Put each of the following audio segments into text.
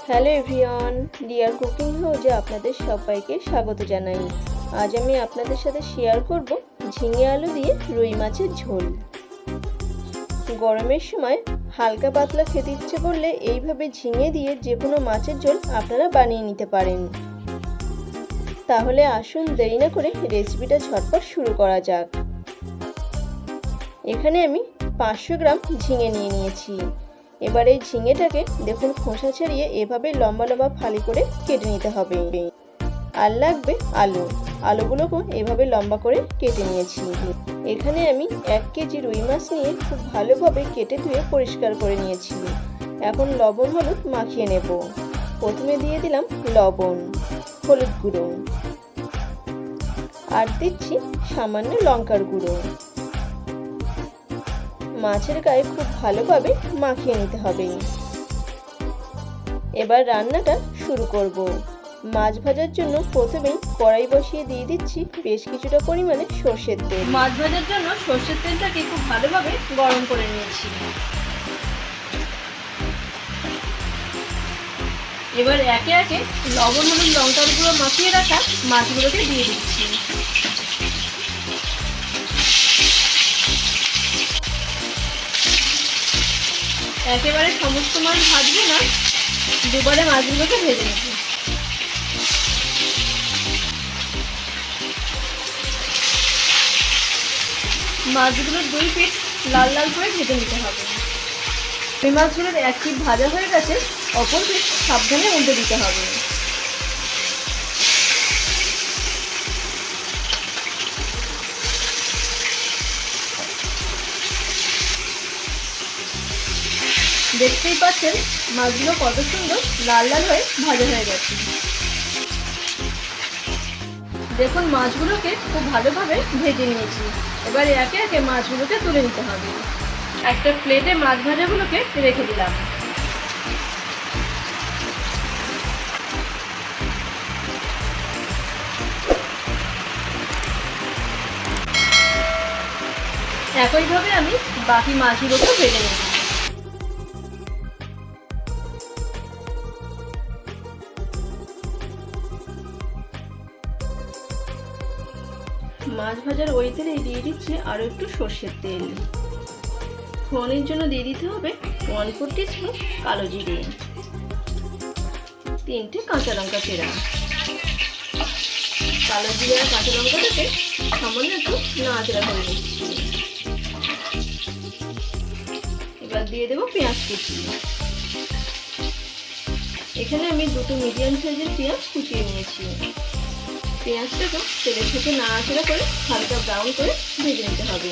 Hello everyone, deer cooking হাউজে আপনাদের সবাইকে স্বাগত জানাই। আজ আমি আপনাদের সাথে শেয়ার করব ঝিঙে আলু দিয়ে রুই মাছের ঝোল। গরমের সময় হালকা পাতলা খেতে ইচ্ছে করলে এইভাবে ঝিঙে দিয়ে যে কোনো মাছের ঝোল আপনারা বানিয়ে নিতে পারেন। তাহলে আসুন দেরি না করে রেসিপিটা ঝটপট শুরু করা যাক। এখানে আমি 500 গ্রাম ঝিঙে নিয়েছি। এবার এই ঝিঙেটাকে দেখুন খোসা ছাড়িয়ে এভাবে লম্বা লম্বা ফালি করে কেটে নিতে হবে। আর লাগবে আলুগুলোকে এভাবে লম্বা করে কেটে নিয়েছি। এখানে আমি 1 কেজি রুই মাছ নিয়ে খুব ভালোভাবে কেটে ধুয়ে পরিষ্কার করে নিয়েছি। এখন লবণ হলুদ মাখিয়ে নেব। প্রথমে দিয়ে দিলাম লবণ, হলুদ গুঁড়ো আর দিচ্ছি সামান্য লঙ্কার গুঁড়ো। মাছের গায়ে খুব ভালোভাবে মাখিয়ে নিতে হবে। এবার রান্নাটা শুরু করব। মাছ ভাজার জন্য প্রথমেই কড়াই বসিয়ে দিয়ে দিচ্ছি বেশ কিছুটা পরিমাণে সরষের তেল। মাছ ভাজার জন্য সরষের তেলটাকে খুব ভালোভাবে গরম করে নিয়েছি। এবার একে একে লবণ হলুদ লঙ্কার গুঁড়ো মাখিয়ে রাখা মাছগুলোকে দিয়ে দিচ্ছি। একেবারে সমস্ত মাছ ভাজবো না, দুবারে মাছগুলোকে ভেজে নেব। মাছগুলোর 2 পিঠ লাল লাল করে ভেজে নিতে হবে। এই মাছগুলোর 1 পিঠ ভাজা হয়ে গেছে, অপর পিঠ সাবধানে উল্টে দিতে হবে। দেখতেই পাচ্ছেন মাছগুলো কত সুন্দর লাল লাল হয়ে ভাজা হয়ে গেছে। দেখুন মাছগুলোকে খুব ভালোভাবে ভেজে নিয়েছি। এবার একে একে মাছগুলোকে তুলে নিতে হবে। একটা প্লেটে মাছ ভাজাগুলোকে রেখে দিলাম। একইভাবে আমি বাকি মাছগুলোকে ভেজে নেব। মাছ ভাজার ওই তেলে দিয়ে দিচ্ছি আরও একটু সর্ষের তেল। ফোড়নের জন্য দিয়ে দিতে হবে 1/4 টিস্পুন কালো জিরে, 3টে কাঁচা লঙ্কা চেরা। কালো জিরে আর কাঁচা লঙ্কাটাকে সামান্য একটু নাড়াচাড়া করে নিচ্ছি। এবার দিয়ে দেবো পেঁয়াজ কুচি। এখানে আমি 2টো মিডিয়াম সাইজের পেঁয়াজ কুচিয়ে নিয়েছি। পেঁয়াজটাকে তেলের সাথে নাড়াচাড়া করে হালকা ব্রাউন করে ভেজে নিতে হবে।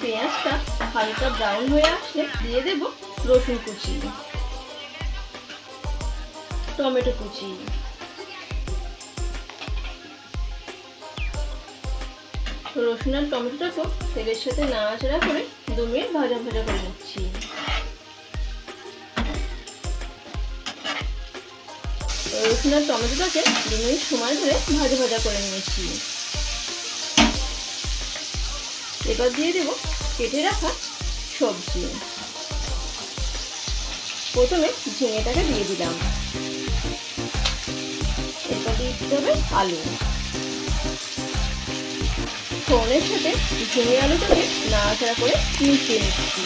পেঁয়াজটা হালকা ব্রাউন হয়ে আসলে দিয়ে দেব রসুন কুচি, টমেটো কুচি, রসুন আর টমেটোটাকে তেলের সাথে নাড়াচাড়া করে 2 মিনিট ভাজা ভাজা করে নিচ্ছি। রসুন আর টমেটোটাকে 2 মিনিট সময় ধরে ভাজা ভাজা করে নিয়েছি। এবার দিয়ে দেব কেটে রাখা সবজি। প্রথমে ঝিঙেটাকে দিয়ে দিলাম। এরপর দিয়ে দিতে হবে আলু। ফোড়নের সাথে ঝিঙে আলুটাকে নাড়াচাড়া করে মিশিয়ে নিচ্ছি।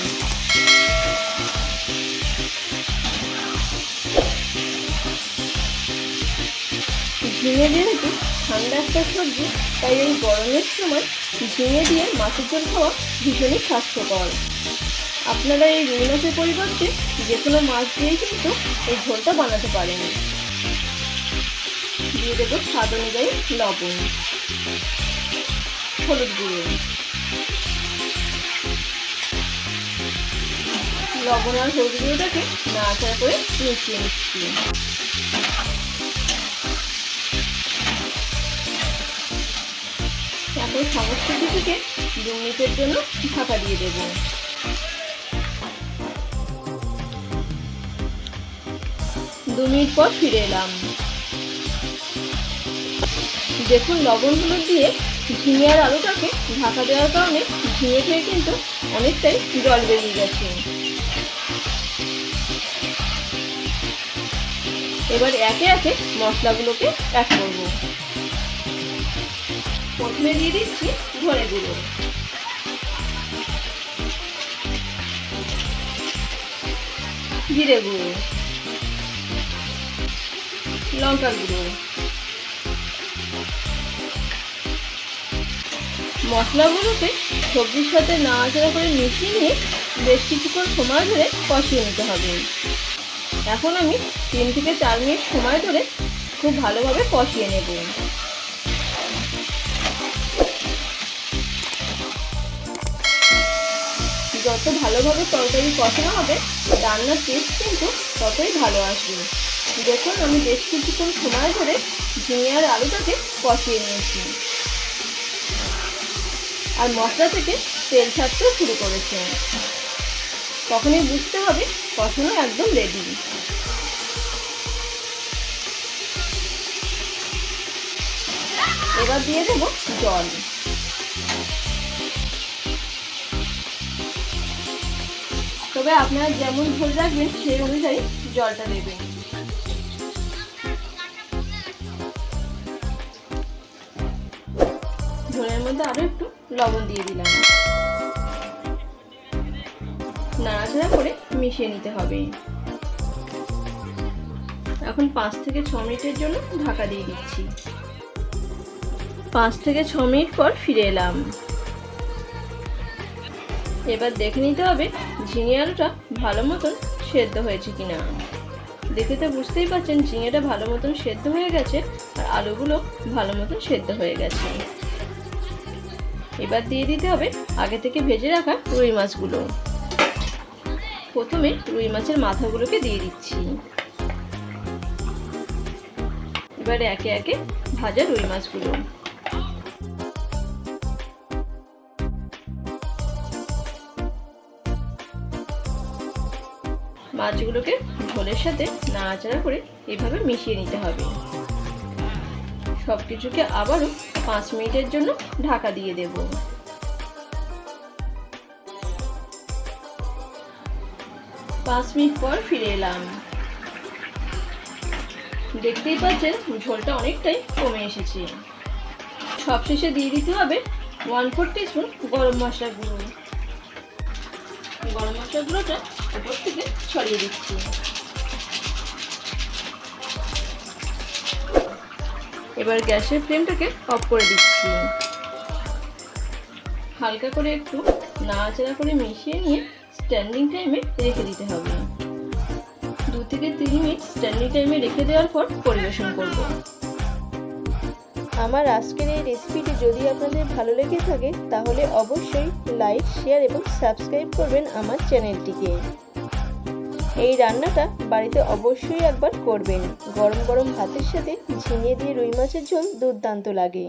ঝিঙে যেহেতু ঠান্ডা একটা সবজি, তাই এই গরমের সময় ঝিঙে দিয়ে মাছের ঝোল খাওয়া ভীষণই স্বাস্থ্যকর। আপনারা এই রুই মাছের পরিবর্তে যে কোনো মাছ দিয়েই কিন্তু এই ঝোলটা বানাতে পারেন। দিয়ে দেবো স্বাদ অনুযায়ী লবণ, হলুদ গুঁড়ো। লবণ আর হলুদ গুঁড়োটাকে নাড়াচাড়া করে মিশিয়ে নিচ্ছি। এখন সমস্ত কিছুকে 2 মিনিটের জন্য ঢাকা দিয়ে দেব। 2 মিনিট পর ফিরে এলাম। দেখুন লবণ হলুদ দিয়ে ঝিঙে আর আলুটাকে ঢাকা দেওয়ার কারণে ঝিঙে থেকে কিন্তু অনেকটাই জল বেরিয়ে গেছে। এবার একে একে মশলাগুলোকে অ্যাড করব। প্রথমে দিয়ে দিচ্ছি ধনে গুঁড়ো, জিরে গুঁড়ো, লঙ্কা গুঁড়ো। মশলাগুলোকে সবজির সাথে নাড়াচাড়া করে মিশিয়ে নিয়ে বেশ কিছুক্ষণ সময় ধরে কষিয়ে নিতে হবে। এখন আমি 3 থেকে 4 মিনিট সময় ধরে খুব ভালোভাবে কষিয়ে নেব। যত ভালোভাবে তরকারি কষানো হবে রান্নার টেস্ট কিন্তু ততই ভালো আসবে। দেখুন আমি বেশ কিছুক্ষণ সময় ধরে ঝিঙে আর আলুটাকে কষিয়ে নিয়েছি আর মশলা থেকে তেল ছাড়তেও শুরু করেছে। তখনই বুঝতে হবে কষানো একদম রেডি। এবার দিয়ে দেব জল। তবে আপনারা যেমন ঝোল রাখবেন সেই অনুযায়ী জলটা দেবেন। ঝোলের মধ্যে আরো একটু লবণ দিয়ে দিলাম। নাড়াচাড়া করে মিশিয়ে নিতে হবে। এখন 5 থেকে 6 মিনিটের জন্য ঢাকা দিয়ে দিচ্ছি। 5 থেকে 6 মিনিট পর ফিরে এলাম। এবার দেখে নিতে হবে ঝিঙে আলুটা ভালো মতন সেদ্ধ হয়েছে কিনা। দেখে তো বুঝতেই পারছেন ঝিঙেটা ভালো মতন সেদ্ধ হয়ে গেছে আর আলুগুলো ভালো মতন সেদ্ধ হয়ে গেছে। এবার দিয়ে দিতে হবে আগে থেকে ভেজে রাখা রুই মাছগুলো। প্রথমে রুই মাছের মাথাগুলোকে দিয়ে দিচ্ছি। এবার একে একে ভাজা রুই মাছগুলো। মাছগুলোকে ঝোলের সাথে নাড়াচাড়া করে এভাবে মিশিয়ে নিতে হবে। সবকিছুকে আবারও 5 মিনিটের জন্য ঢাকা দিয়ে দেব। 5 মিনিট পর ফিরে এলাম। দেখতেই পাচ্ছেন ঝোলটা অনেকটাই কমে এসেছে। সবশেষে দিয়ে দিতে হবে 1/4 টিস্পুন গরম মশলা গুঁড়ো। গরম মশলা গুঁড়োটা উপর থেকে ছড়িয়ে দিচ্ছি। এবার গ্যাসের ফ্লেমটাকে অফ করে দিচ্ছি। হালকা করে একটু নাড়াচাড়া করে মিশিয়ে নিয়ে স্ট্যান্ডিং টাইমে রেখে দিতে হবে। 2 থেকে 3 মিনিট স্ট্যান্ডিং টাইমে রেখে দেওয়ার পর পরিবেশন করব। আমার আজকের এই রেসিপিটি যদি আপনাদের ভালো লেগে থাকে তাহলে অবশ্যই লাইক, শেয়ার এবং সাবস্ক্রাইব করবেন আমার চ্যানেলটিকে। এই রান্নাটা বাড়িতে অবশ্যই একবার করবেন। গরম গরম ভাতের সাথে ঝিঙে দিয়ে রুই মাছের ঝোল দুর্দান্ত লাগে।